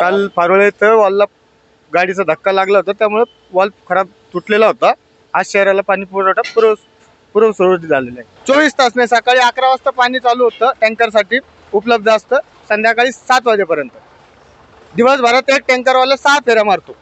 काल पारोळे इथं वॉलला गाडीचा धक्का लागला होता, त्यामुळे वॉल खराब तुटलेला होता. आज शहराला पाणी पुरवठा सुरळीत झालेला आहे. 24 तास नाही, सकाळी 11 वाजता पाणी चालू होतं टँकरसाठी उपलब्ध असतं, संध्याकाळी 7 वाजेपर्यंत. दिवसभरात एक टँकरवाला 6 फेऱ्या मारतो.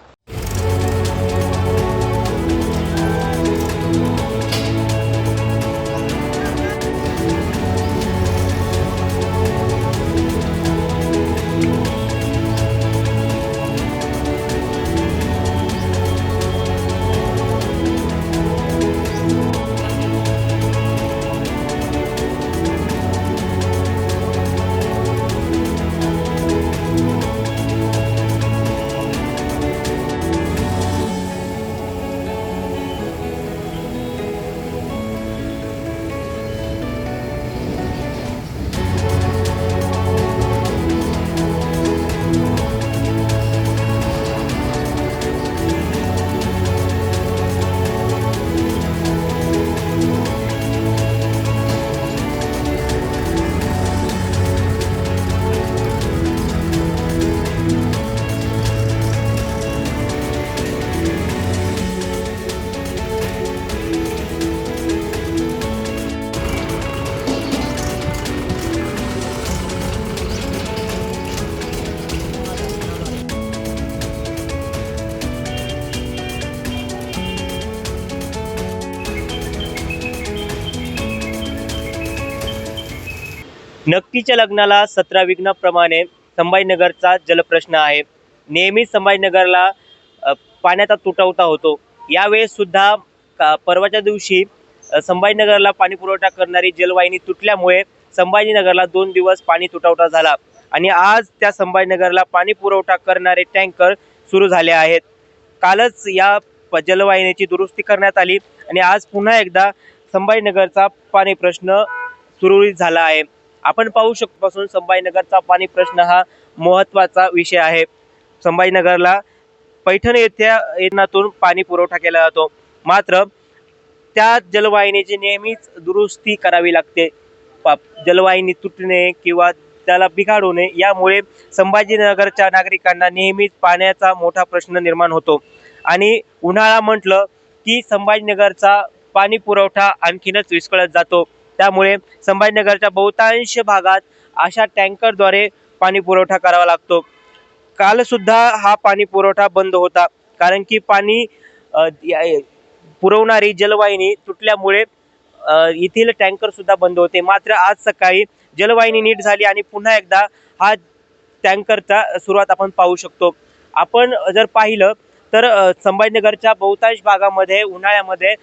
नक्कीच्या लग्नाला 17 विघ्नाप्रमाणे संभाजीनगरचा जलप्रश्न आहे. नेहमी संभाजीनगरला पाण्याचा तुटवडा होतो. यावेळेस सुद्धा परवाच्या दिवशी संभाजीनगरला पाणी पुरवठा करणारी जलवाहिनी तुटल्यामुळे संभाजीनगरला 2 दिवस पाणी तुटवडा झाला आणि आज त्या संभाजीनगरला पाणी पुरवठा करणारे टँकर सुरू झाले आहेत. कालच या जलवाहिनीची दुरुस्ती करण्यात आली आणि आज पुन्हा एकदा संभाजीनगरचा पाणी प्रश्न सुरळीत झाला आहे. आपण पाहू शकतो पासून संभाजीनगरचा पाणी प्रश्न हा महत्त्वाचा विषय आहे. संभाजीनगरला पैठण येथून पाणी पुरवठा केला जातो, मात्र त्या जलवाहिनीची नेहमीच दुरुस्ती करावी लागते. जलवाहिनी तुटणे किंवा त्याला बिघाड होणे यामुळे संभाजीनगरच्या नागरिकांना नेहमीच पाण्याचा मोठा प्रश्न निर्माण होतो आणि उन्हाळा म्हटलं की संभाजीनगरचा पाणी पुरवठा आणखीनच विस्कळत जातो. त्यामुळे संभाजीनगरच्या बहुतांश भागात अशा टँकरद्वारे पाणी पुरवठा करावा लागतो. काल सुद्धा हा पाणी पुरवठा बंद होता, कारण की पाणी पुरवणारी जलवाहिनी तुटल्यामुळे येथील टँकर सुद्धा बंद होते. मात्र आज सकाळी जलवाहिनी नीट झाली आणि पुन्हा एकदा हा टँकरचा सुरुवात आपण पाहू शकतो. आपण जर पाहिलं तर संभाजीनगरच्या बहुतांश भागामध्ये उन्हाळ्यामध्ये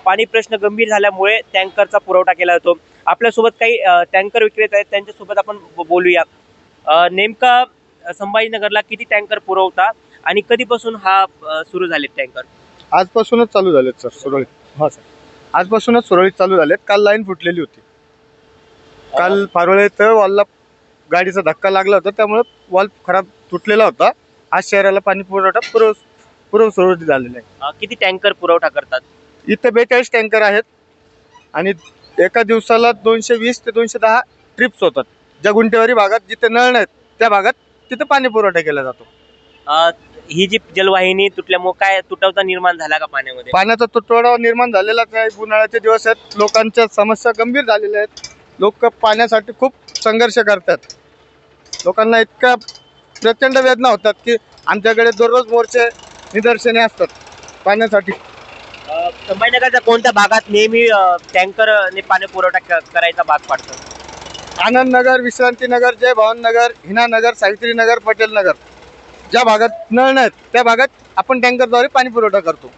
पाणी प्रश्न गंभीर झाल्यामुळे टँकरचा पुरवठा केला जातो. आपल्यासोबत काही टँकर विक्रेते आहेत, त्यांच्यासोबत आपण बोलूया. नेमका संभाजीनगरला किती टँकर पुरवता आणि कधीपासून हा सुरू झाले टँकर? आजपासूनच चालू झालेत सर, सुरळीत. हा सर, आजपासूनच सुरळीत चालू झालेत. काल लाईन फुटलेली होती. काल पारोळे इथं वॉलला गाडीचा धक्का लागला होता, त्यामुळे वॉल खराब तुटलेला होता. आज शहराला पाणी पुरवठा सुरळीत झालेला आहे. किती टँकर पुरवठा करतात? इथे 42 टँकर आहेत आणि एका दिवसाला 220 ते 210 ट्रिप्स होतात. ज्या गुंठेवारी भागात जिथे नळ नाहीत त्या भागात तिथे पाणी पुरवठा केला जातो. ही जी जलवाहिनी तुटल्यामुळे काय तुटवडा निर्माण झाला का पाण्यामध्ये? पाण्याचा तुटवडा निर्माण झालेलाच आहे. उन्हाळ्याचे दिवस आहेत, लोकांच्या समस्या गंभीर झालेल्या आहेत. लोक पाण्यासाठी खूप संघर्ष करतात. लोकांना इतका प्रचंड वेदना होतात की आमच्याकडे दररोज मोर्चे निदर्शने असतात पाण्यासाठी. संभाजीनगरच्या कोणत्या भागात नेहमी टँकरने पाणी पुरवठा करायचा भाग पडतो? आनंद नगर, विश्रांती नगर, जय भवन नगर, हिना नगर, सावित्री नगर, पटेल नगर. ज्या भागात नळ नाहीत त्या भागात आपण टँकरद्वारे पाणी पुरवठा करतो.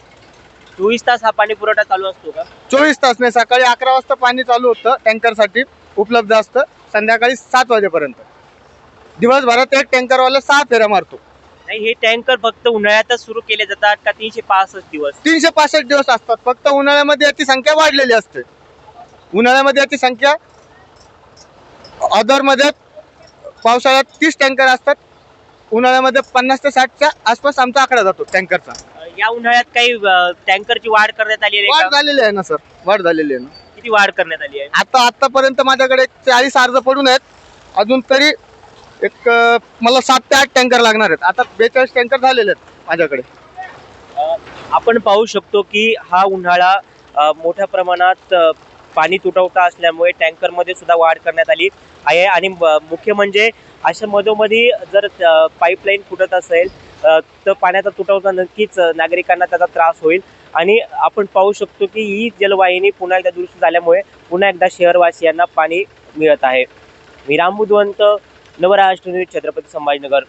24 तास हा पाणी पुरवठा चालू असतो का? 24 तास नाही, सकाळी 11 वाजता पाणी चालू होतं टँकरसाठी उपलब्ध असतं, संध्याकाळी 7 वाजेपर्यंत. दिवसभरात एक टँकरवाला 6 फेऱ्या मारतो. नाही, हे टँकर फक्त उन्हाळ्यातच सुरू केले जातात का 365 दिवस? 365 दिवस असतात. फक्त उन्हाळ्यामध्ये याची संख्या वाढलेली असते. उन्हाळ्यामध्ये याची संख्या, अदरमध्ये पावसाळ्यात 30 टँकर असतात. उन्हाळ्यामध्ये 50 ते 60च्या आसपास आमचा आकडा जातो टँकरचा. या उन्हाळ्यात काही टँकरची वाढ करण्यात आली आहे वाढ का? झालेली आहे ना सर, वाढ झालेली आहे ना. किती वाढ करण्यात आली आहे? आतापर्यंत माझ्याकडे 40 अर्ज पडून आहेत. अजून तरी मला 7 ते 8 टँकर लागणार आहेत. आता 42 टँकर झालेले आहेत माझ्याकडे. आपण पाहू शकतो की हा उन्हाळा मोठ्या प्रमाणात पाणी तुटवता असल्यामुळे टँकरमध्ये सुद्धा वाढ करण्यात आली आहे आणि मुख्य म्हणजे अशा मधोमधी जर पाईपलाईन फुटत असेल तर पाण्याचा तुटवता नक्कीच नागरिकांना त्याचा त्रास होईल. आणि आपण पाहू शकतो की ही जलवाहिनी पुन्हा एकदा दुरुस्त झाल्यामुळे पुन्हा एकदा शहरवासियांना पाणी मिळत आहे. मी राम बुधवंत, नवराष्ट्र न्यूज, छत्रपती संभाजीनगर.